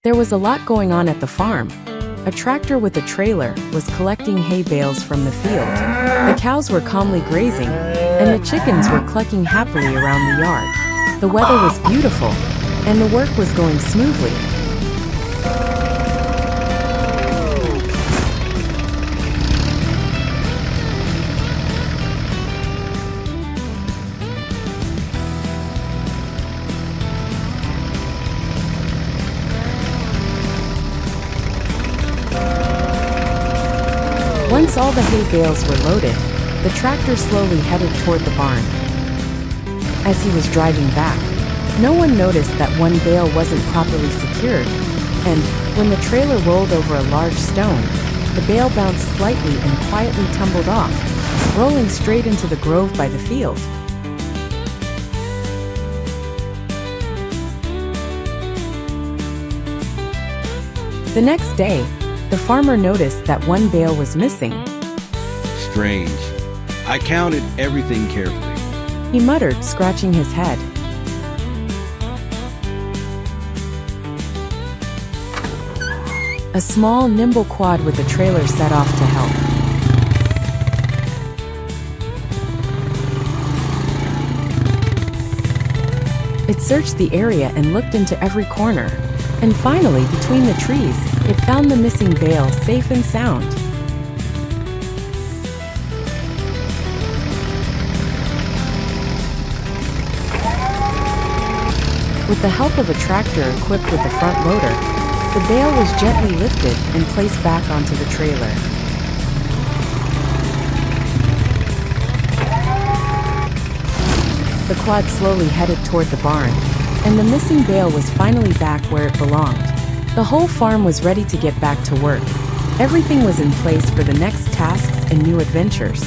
There was a lot going on at the farm. A tractor with a trailer was collecting hay bales from the field. The cows were calmly grazing, and the chickens were clucking happily around the yard. The weather was beautiful, and the work was going smoothly. Once all the hay bales were loaded, the tractor slowly headed toward the barn. As he was driving back, no one noticed that one bale wasn't properly secured, and, when the trailer rolled over a large stone, the bale bounced slightly and quietly tumbled off, rolling straight into the grove by the field. The next day, the farmer noticed that one bale was missing. Strange. I counted everything carefully. He muttered, scratching his head. A small, nimble quad with a trailer set off to help. It searched the area and looked into every corner. And finally, between the trees, it found the missing bale safe and sound. With the help of a tractor equipped with a front loader, the bale was gently lifted and placed back onto the trailer. The quad slowly headed toward the barn, and the missing bale was finally back where it belonged. The whole farm was ready to get back to work. Everything was in place for the next tasks and new adventures.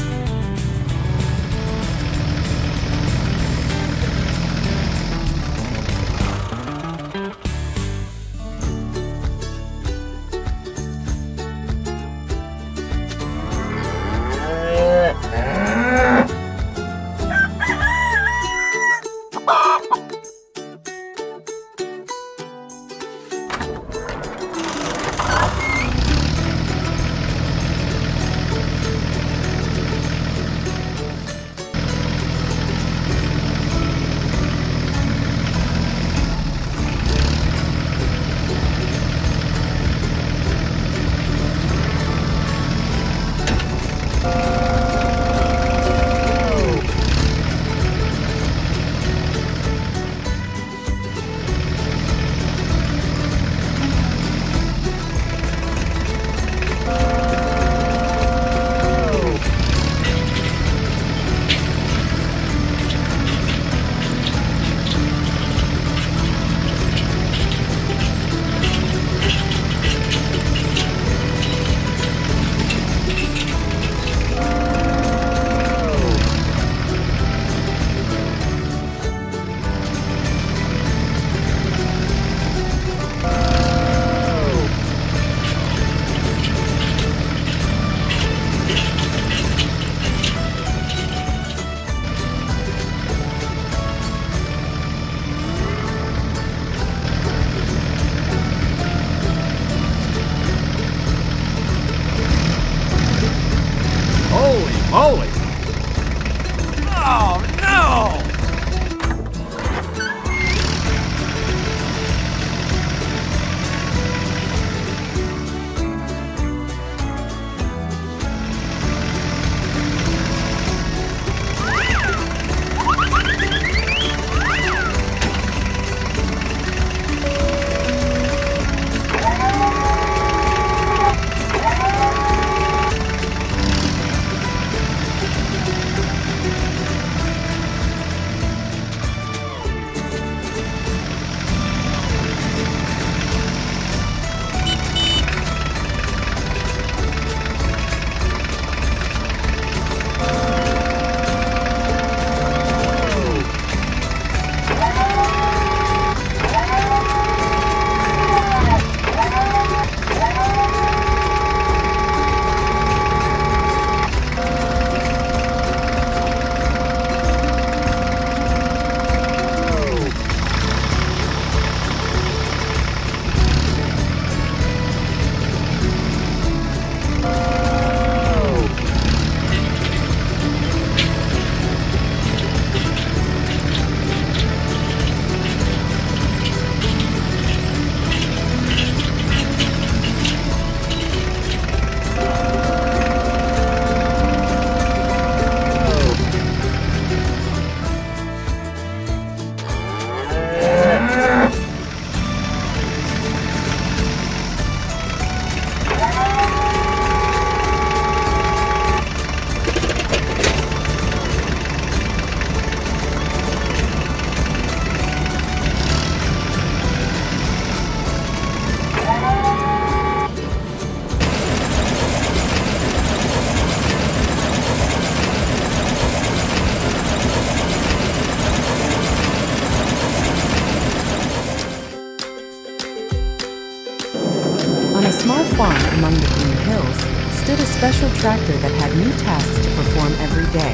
small farm among the green hills stood a special tractor that had new tasks to perform every day.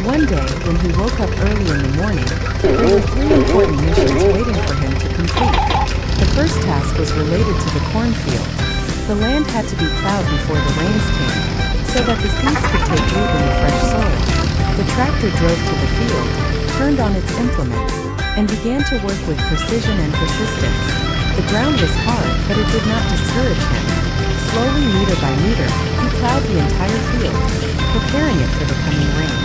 One day, when he woke up early in the morning, there were 3 important missions waiting for him to complete. The first task was related to the cornfield. The land had to be plowed before the rains came, so that the seeds could take root in the fresh soil. The tractor drove to the field, turned on its implements, and began to work with precision and persistence. The ground was hard, but it did not discourage him. Slowly, meter by meter, he plowed the entire field, preparing it for the coming rain.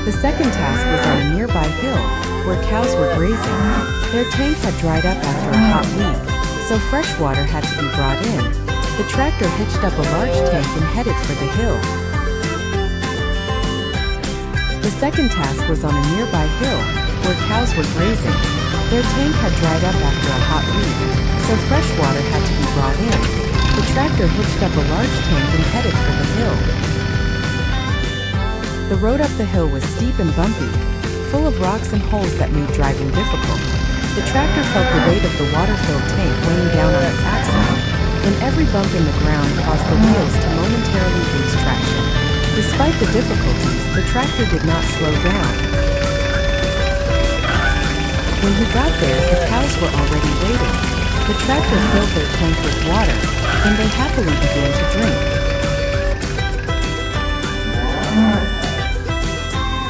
The second task was on a nearby hill, where cows were grazing. Their tank had dried up after a hot week, so fresh water had to be brought in. The tractor hitched up a large tank and headed for the hill. The second task was on a nearby hill, where cows were grazing. Their tank had dried up after a hot week, so fresh water had to be brought in. The tractor hitched up a large tank and headed for the hill. The road up the hill was steep and bumpy, full of rocks and holes that made driving difficult. The tractor felt the weight of the water-filled tank weighing down on its axle, and every bump in the ground caused the wheels to momentarily lose traction. Despite the difficulties, the tractor did not slow down. When he got there, the cows were already waiting. The tractor filled their tank with water, and they happily began to drink.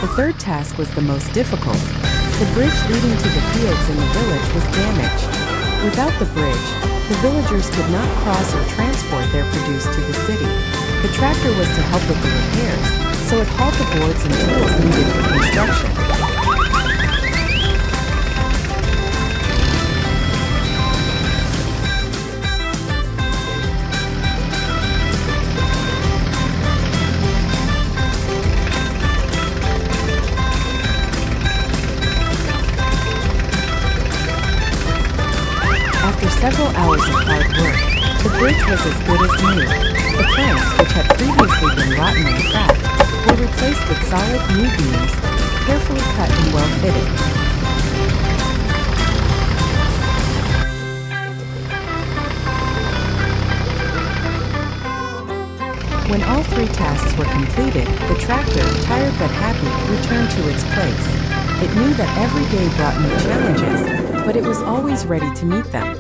The third task was the most difficult. The bridge leading to the fields in the village was damaged. Without the bridge, the villagers could not cross or transport their produce to the city. The tractor was to help with the repairs, so it hauled the boards and tools needed for construction. After several hours of hard work, the bridge was as good as new. The planks, which had previously been rotten and cracked, were replaced with solid new beams, carefully cut and well fitted. When all 3 tasks were completed, the tractor, tired but happy, returned to its place. It knew that every day brought new challenges, but it was always ready to meet them.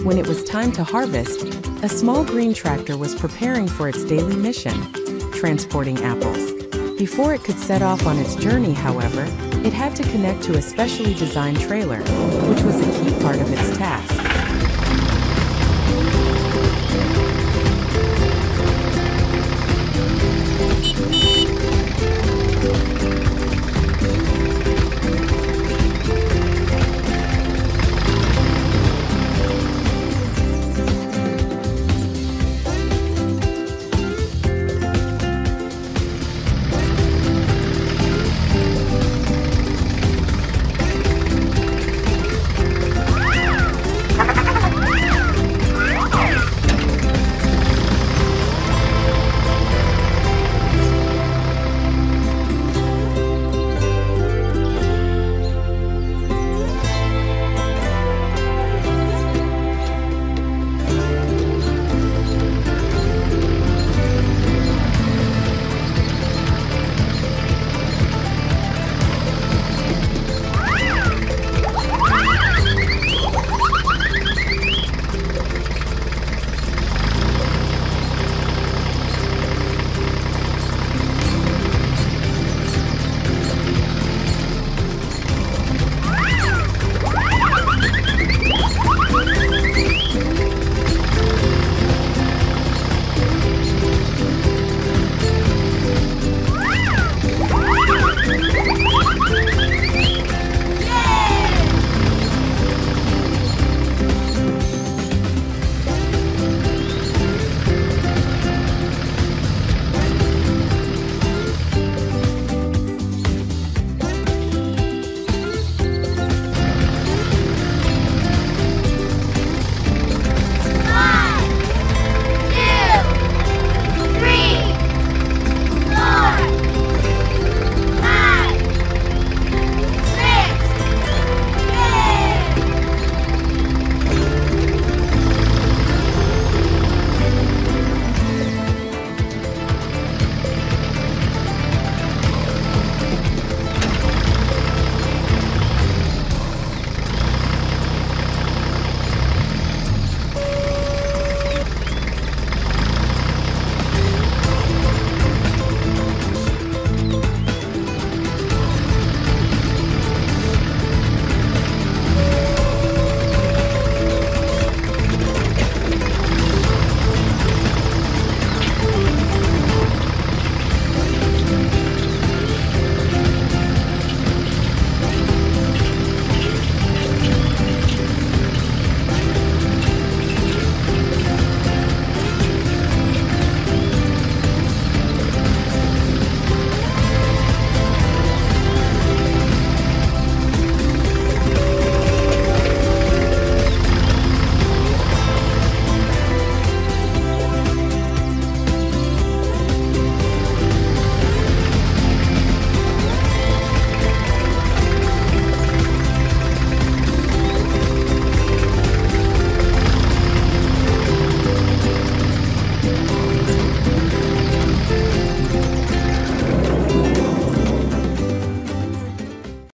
When it was time to harvest, a small green tractor was preparing for its daily mission, transporting apples. Before it could set off on its journey, however, it had to connect to a specially designed trailer, which was a key part of its task.